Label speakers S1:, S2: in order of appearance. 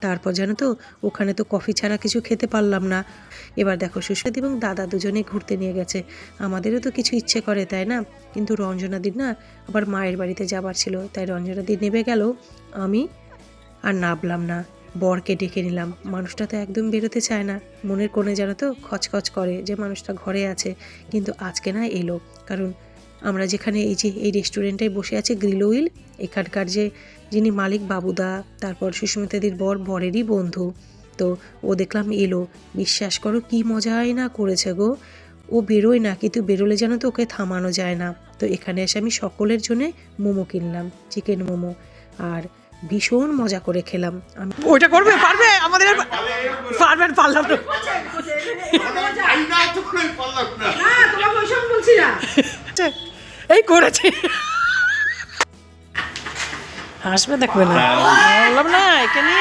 S1: তারপর জানো তো ওখানে তো কফি ছাড়া কিছু খেতে পারলাম না। এবার দেখো সুস্মিতা এবং দাদা দুজনেই ঘুরতে নিয়ে গেছে। আমাদেরও তো কিছু ইচ্ছে করে, তাই না? কিন্তু রঞ্জনাদির না আবার মায়ের বাড়িতে যাবার ছিল, তাই রঞ্জনাদি নেমে গেল, আমি আর নামলাম না। বরকে ডেকে নিলাম। মানুষটা তো একদম বেরোতে চায় না, মনের কোণে জানো তো খচখচ করে যে মানুষটা ঘরে আছে। কিন্তু আজকে না এলো, কারণ আমরা যেখানে এই রেস্টুরেন্টটায় বসে আছে গ্রিল উইল, এখানকার যিনি মালিক বাবুদা, তারপর সুস্মিতাদির বরেরই বন্ধু। তো ও দেখলাম এলো, বিশ্বাস করো কি মজাই না করেছে গো। ও বেরোয় না, কিন্তু বেরোলে জানো তো ওকে থামানো যায় না। তো এখানে এসে আমি সকলের জন্যে মোমো কিনলাম, চিকেন মোমো, আর ভীষণ মজা করে খেলাম। আমি ওইটা করবে পারবে আমাদের পারবেন, পারলাম না, এই করেছে হাসবে দেখবে না, বললাম না এখানে।